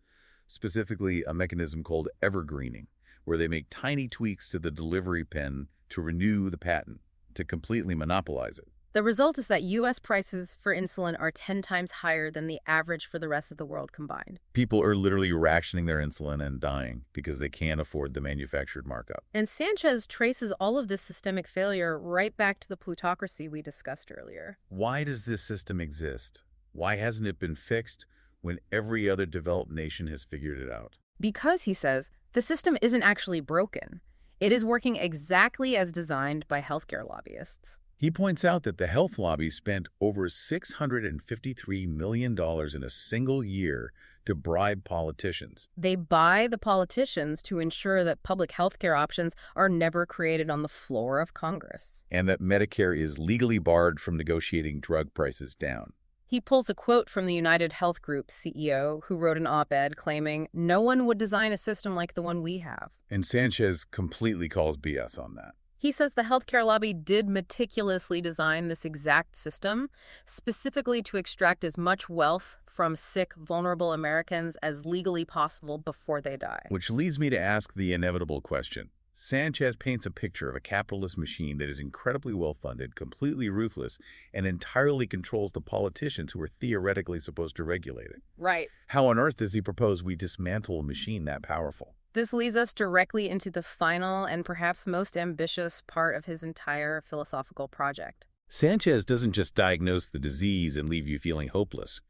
S2: specifically a mechanism called evergreening, where they make tiny tweaks to the delivery pen to renew the patent, to completely monopolize it.
S3: The result is that U.S. prices for insulin are 10 times higher than the average for the rest of the world combined.
S2: People are literally rationing their insulin and dying because they can't afford the manufactured markup.
S3: And Sanchez traces all of this systemic failure right back to the plutocracy we discussed earlier.
S2: Why does this system exist? Why hasn't it been fixed when every other developed nation has figured it out?
S3: Because, he says, the system isn't actually broken. It is working exactly as designed by healthcare lobbyists.
S2: He points out that the health lobby spent over $653 million in a single year to bribe politicians.
S3: They buy the politicians to ensure that public health care options are never created on the floor of Congress.
S2: And that Medicare is legally barred from negotiating drug prices down.
S3: He pulls a quote from the United Health Group CEO, who wrote an op-ed claiming, "No one would design a system like the one we have."
S2: And Sanchez completely calls BS on that.
S3: He says the healthcare lobby did meticulously design this exact system, specifically to extract as much wealth from sick, vulnerable Americans as legally possible before they die.
S2: Which leads me to ask the inevitable question. Sanchez paints a picture of a capitalist machine that is incredibly well-funded, completely ruthless, and entirely controls the politicians who are theoretically supposed to regulate it.
S3: Right.
S2: How on earth does he propose we dismantle a machine that powerful?
S3: This leads us directly into the final and perhaps most ambitious part of his entire philosophical project.
S2: Sanchez doesn't just diagnose the disease and leave you feeling hopeless.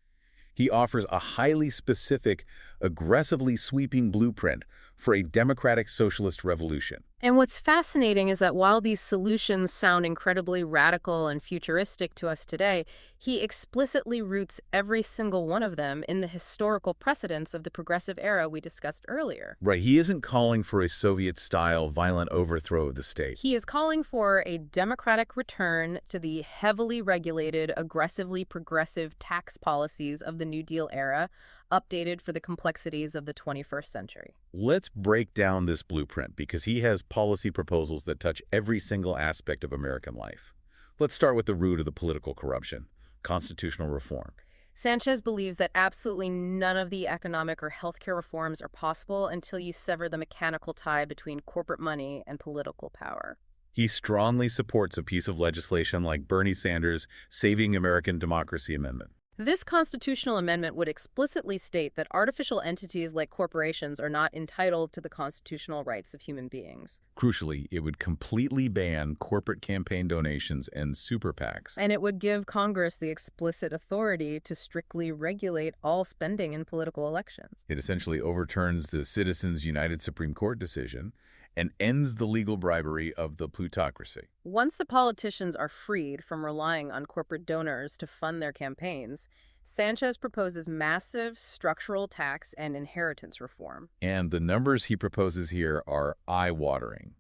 S2: He offers a highly specific, aggressively sweeping blueprint for a democratic socialist revolution.
S3: And what's fascinating is that while these solutions sound incredibly radical and futuristic to us today, he explicitly roots every single one of them in the historical precedents of the progressive era we discussed earlier.
S2: Right, he isn't calling for a Soviet-style violent overthrow of the state.
S3: He is calling for a democratic return to the heavily regulated, aggressively progressive tax policies of the New Deal era, updated for the complexities of the 21st century.
S2: Let's break down this blueprint because he has policy proposals that touch every single aspect of American life. Let's start with the root of the political corruption, constitutional reform.
S3: Sanchez believes that absolutely none of the economic or healthcare reforms are possible until you sever the mechanical tie between corporate money and political power.
S2: He strongly supports a piece of legislation like Bernie Sanders' Saving American Democracy Amendment.
S3: This constitutional amendment would explicitly state that artificial entities like corporations are not entitled to the constitutional rights of human beings.
S2: Crucially, it would completely ban corporate campaign donations and super PACs.
S3: And it would give Congress the explicit authority to strictly regulate all spending in political elections.
S2: It essentially overturns the Citizens United Supreme Court decision and ends the legal bribery of the plutocracy.
S3: Once the politicians are freed from relying on corporate donors to fund their campaigns, Sanchez proposes massive structural tax and inheritance reform.
S2: And the numbers he proposes here are eye-watering.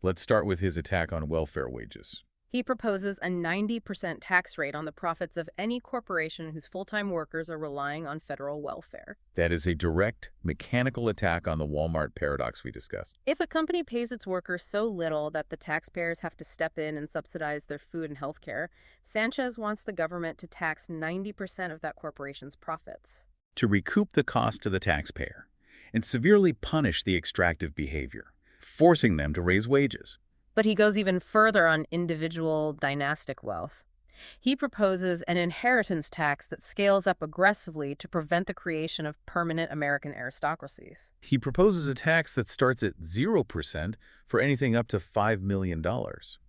S2: Let's start with his attack on welfare wages.
S3: He proposes a 90% tax rate on the profits of any corporation whose full-time workers are relying on federal welfare.
S2: That is a direct, mechanical attack on the Walmart paradox we discussed.
S3: If a company pays its workers so little that the taxpayers have to step in and subsidize their food and health care, Sanchez wants the government to tax 90% of that corporation's profits.
S2: To recoup the cost to the taxpayer and severely punish the extractive behavior, forcing them to raise wages.
S3: But he goes even further on individual dynastic wealth. He proposes an inheritance tax that scales up aggressively to prevent the creation of permanent American aristocracies.
S2: He proposes a tax that starts at 0% for anything up to $5 million,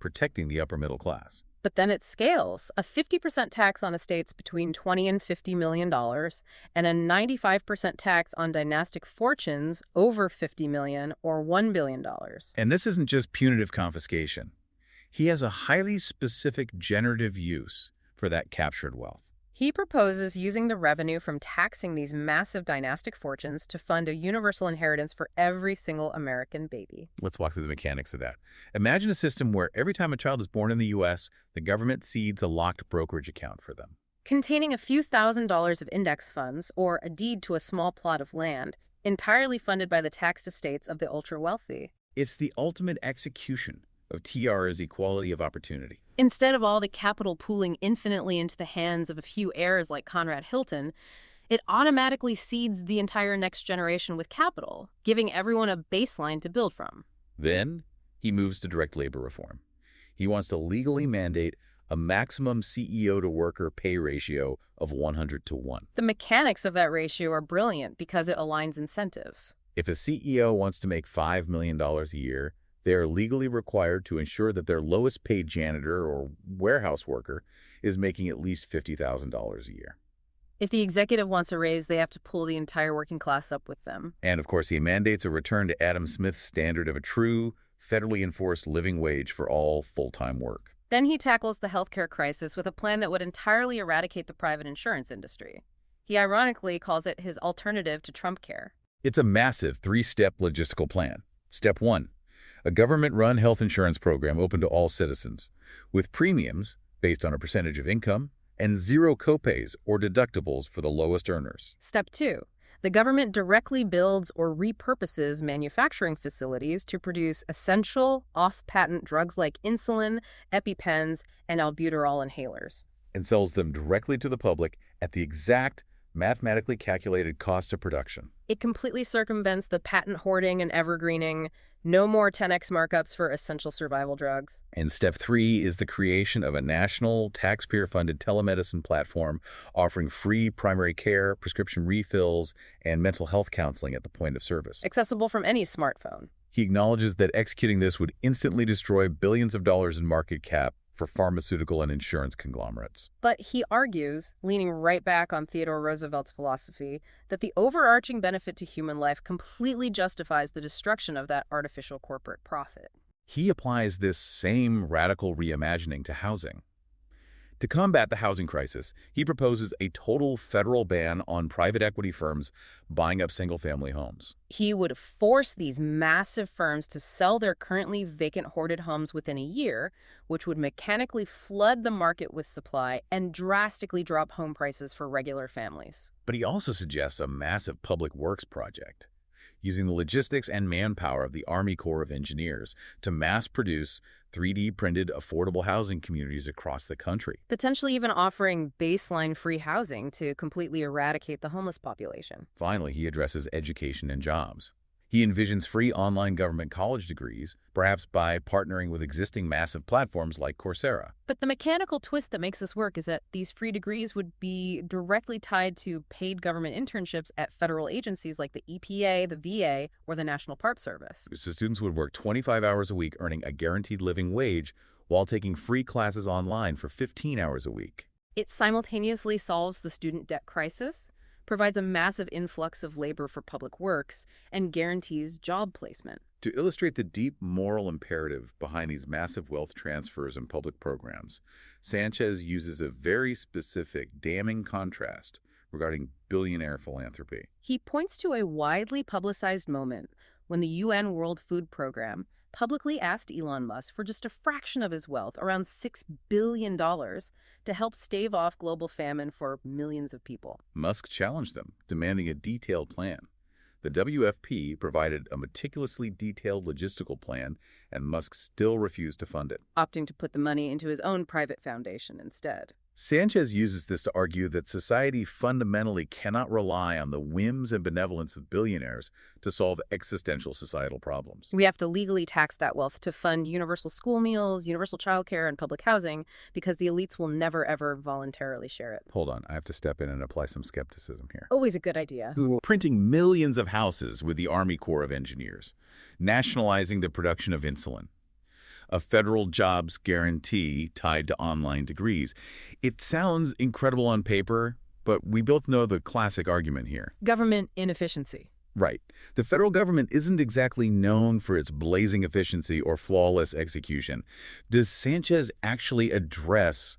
S2: protecting the upper middle class.
S3: But then it scales, a 50% tax on estates between $20 and $50 million, and a 95% tax on dynastic fortunes over $50 million or $1 billion.
S2: And this isn't just punitive confiscation. He has a highly specific generative use for that captured wealth.
S3: He proposes using the revenue from taxing these massive dynastic fortunes to fund a universal inheritance for every single American baby.
S2: Let's walk through the mechanics of that. Imagine a system where every time a child is born in the U.S., the government seeds a locked brokerage account for them.
S3: Containing a few $1,000s of index funds or a deed to a small plot of land, entirely funded by the taxed estates of the ultra-wealthy.
S2: It's the ultimate execution of TR's equality of opportunity.
S3: Instead of all the capital pooling infinitely into the hands of a few heirs like Conrad Hilton, it automatically seeds the entire next generation with capital, giving everyone a baseline to build from.
S2: Then, he moves to direct labor reform. He wants to legally mandate a maximum CEO-to-worker pay ratio of 100-to-1.
S3: The mechanics of that ratio are brilliant because it aligns incentives.
S2: If a CEO wants to make $5 million a year, they are legally required to ensure that their lowest-paid janitor or warehouse worker is making at least $50,000 a year.
S3: If the executive wants a raise, they have to pull the entire working class up with them.
S2: And, of course, he mandates a return to Adam Smith's standard of a true, federally enforced living wage for all full-time work.
S3: Then he tackles the healthcare crisis with a plan that would entirely eradicate the private insurance industry. He ironically calls it his alternative to TrumpCare.
S2: It's a massive three-step logistical plan. Step 1. A government-run health insurance program open to all citizens, with premiums based on a percentage of income and zero copays or deductibles for the lowest earners.
S3: Step 2. The government directly builds or repurposes manufacturing facilities to produce essential, off-patent drugs like insulin, EpiPens, and albuterol inhalers.
S2: And sells them directly to the public at the exact mathematically calculated cost of production.
S3: It completely circumvents the patent hoarding and evergreening. No more 10x markups for essential survival drugs.
S2: And step 3 is the creation of a national, taxpayer-funded telemedicine platform offering free primary care, prescription refills, and mental health counseling at the point of service.
S3: Accessible from any smartphone.
S2: He acknowledges that executing this would instantly destroy billions of dollars in market cap for pharmaceutical and insurance conglomerates.
S3: But he argues, leaning right back on Theodore Roosevelt's philosophy, that the overarching benefit to human life completely justifies the destruction of that artificial corporate profit.
S2: He applies this same radical reimagining to housing. To combat the housing crisis, he proposes a total federal ban on private equity firms buying up single-family homes.
S3: He would force these massive firms to sell their currently vacant hoarded homes within a year, which would mechanically flood the market with supply and drastically drop home prices for regular families.
S2: But he also suggests a massive public works project, using the logistics and manpower of the Army Corps of Engineers to mass-produce 3D-printed affordable housing communities across the country.
S3: Potentially even offering baseline free housing to completely eradicate the homeless population.
S2: Finally, he addresses education and jobs. He envisions free online government college degrees, perhaps by partnering with existing massive platforms like Coursera.
S3: But the mechanical twist that makes this work is that these free degrees would be directly tied to paid government internships at federal agencies like the EPA, the VA, or the National Park Service.
S2: So students would work 25 hours a week, earning a guaranteed living wage while taking free classes online for 15 hours a week.
S3: It simultaneously solves the student debt crisis, provides a massive influx of labor for public works, and guarantees job placement.
S2: To illustrate the deep moral imperative behind these massive wealth transfers and public programs, Sanchez uses a very specific, damning contrast regarding billionaire philanthropy.
S3: He points to a widely publicized moment when the UN World Food Program publicly asked Elon Musk for just a fraction of his wealth, around $6 billion, to help stave off global famine for millions of people.
S2: Musk challenged them, demanding a detailed plan. The WFP provided a meticulously detailed logistical plan, and Musk still refused to fund it,
S3: opting to put the money into his own private foundation instead.
S2: Sanchez uses this to argue that society fundamentally cannot rely on the whims and benevolence of billionaires to solve existential societal problems.
S3: We have to legally tax that wealth to fund universal school meals, universal childcare, and public housing because the elites will never, ever voluntarily share it.
S2: Hold on, I have to step in and apply some skepticism here.
S3: Always a good idea.
S2: Printing millions of houses with the Army Corps of Engineers, nationalizing the production of insulin, a federal jobs guarantee tied to online degrees. It sounds incredible on paper, but we both know the classic argument here.
S3: Government inefficiency.
S2: Right. The federal government isn't exactly known for its blazing efficiency or flawless execution. Does Sanchez actually address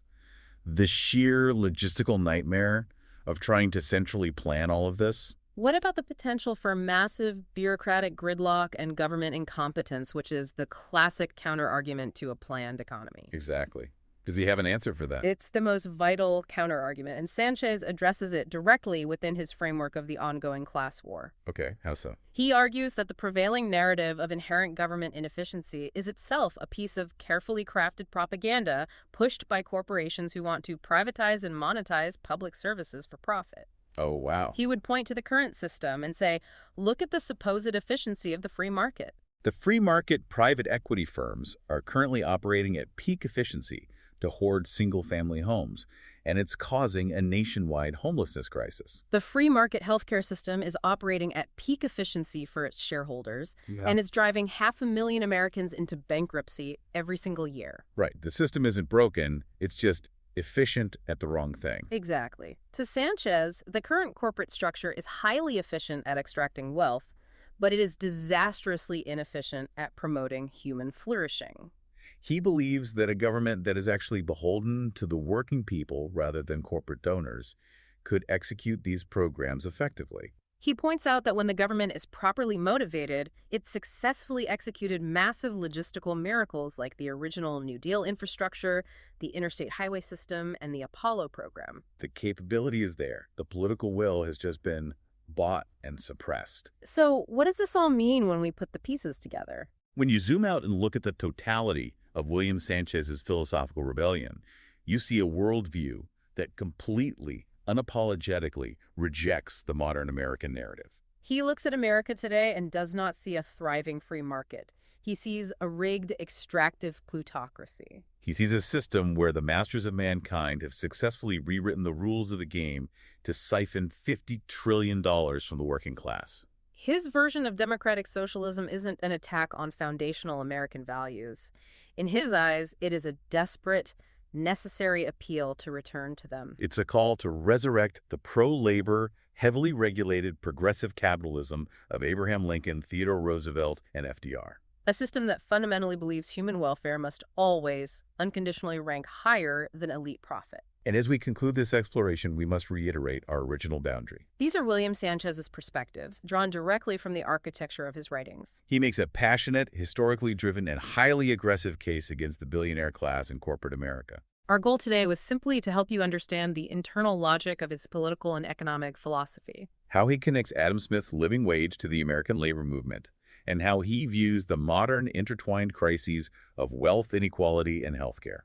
S2: the sheer logistical nightmare of trying to centrally plan all of this?
S3: What about the potential for massive bureaucratic gridlock and government incompetence, which is the classic counterargument to a planned economy?
S2: Exactly. Does he have an answer for that?
S3: It's the most vital counterargument, and Sanchez addresses it directly within his framework of the ongoing class war.
S2: Okay, how so?
S3: He argues that the prevailing narrative of inherent government inefficiency is itself a piece of carefully crafted propaganda pushed by corporations who want to privatize and monetize public services for profit.
S2: Oh, wow.
S3: He would point to the current system and say, look at the supposed efficiency of the free market.
S2: The free market private equity firms are currently operating at peak efficiency to hoard single-family homes, and it's causing a nationwide homelessness crisis.
S3: The free market healthcare system is operating at peak efficiency for its shareholders, and it's driving 500,000 Americans into bankruptcy every single year.
S2: Right. The system isn't broken, it's just efficient at the wrong thing.
S3: Exactly. To Sanchez, the current corporate structure is highly efficient at extracting wealth, but it is disastrously inefficient at promoting human flourishing.
S2: He believes that a government that is actually beholden to the working people rather than corporate donors could execute these programs effectively.
S3: He points out that when the government is properly motivated, it successfully executed massive logistical miracles like the original New Deal infrastructure, the interstate highway system, and the Apollo program.
S2: The capability is there. The political will has just been bought and suppressed.
S3: So what does this all mean when we put the pieces together?
S2: When you zoom out and look at the totality of William Sanchez's philosophical rebellion, you see a worldview that completely, unapologetically rejects the modern American narrative.
S3: He looks at America today and does not see a thriving free market. He sees a rigged, extractive plutocracy.
S2: He sees a system where the masters of mankind have successfully rewritten the rules of the game to siphon $50 trillion from the working class.
S3: His version of democratic socialism isn't an attack on foundational American values. In his eyes, it is a desperate, necessary appeal to return to them.
S2: It's a call to resurrect the pro-labor, heavily regulated progressive capitalism of Abraham Lincoln, Theodore Roosevelt, and FDR.
S3: A system that fundamentally believes human welfare must always, unconditionally rank higher than elite profit.
S2: And as we conclude this exploration, we must reiterate our original boundary.
S3: These are William Sanchez's perspectives, drawn directly from the architecture of his writings.
S2: He makes a passionate, historically driven, and highly aggressive case against the billionaire class in corporate America.
S3: Our goal today was simply to help you understand the internal logic of his political and economic philosophy.
S2: How he connects Adam Smith's living wage to the American labor movement, and how he views the modern intertwined crises of wealth inequality and healthcare.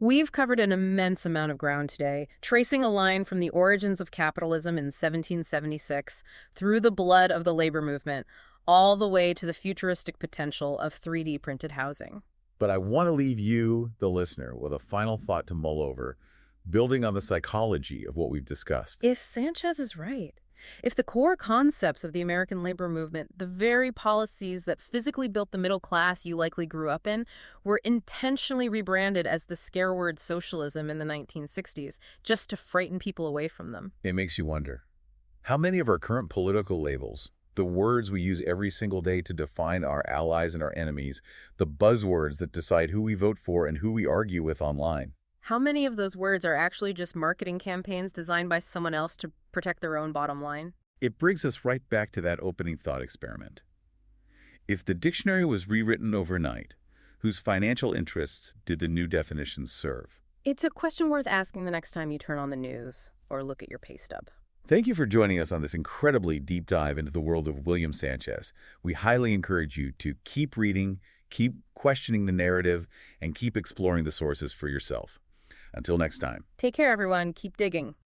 S3: We've covered an immense amount of ground today, tracing a line from the origins of capitalism in 1776 through the blood of the labor movement, all the way to the futuristic potential of 3D printed housing.
S2: But I want to leave you, the listener, with a final thought to mull over, building on the psychology of what we've discussed.
S3: If Sanchez is right, if the core concepts of the American labor movement, the very policies that physically built the middle class you likely grew up in, were intentionally rebranded as the scare word socialism in the 1960s, just to frighten people away from them.
S2: It makes you wonder, how many of our current political labels, the words we use every single day to define our allies and our enemies, the buzzwords that decide who we vote for and who we argue with online,
S3: how many of those words are actually just marketing campaigns designed by someone else to protect their own bottom line?
S2: It brings us right back to that opening thought experiment. If the dictionary was rewritten overnight, whose financial interests did the new definitions serve?
S3: It's a question worth asking the next time you turn on the news or look at your pay stub.
S2: Thank you for joining us on this incredibly deep dive into the world of William Sanchez. We highly encourage you to keep reading, keep questioning the narrative, and keep exploring the sources for yourself. Until next time.
S3: Take care, everyone. Keep digging.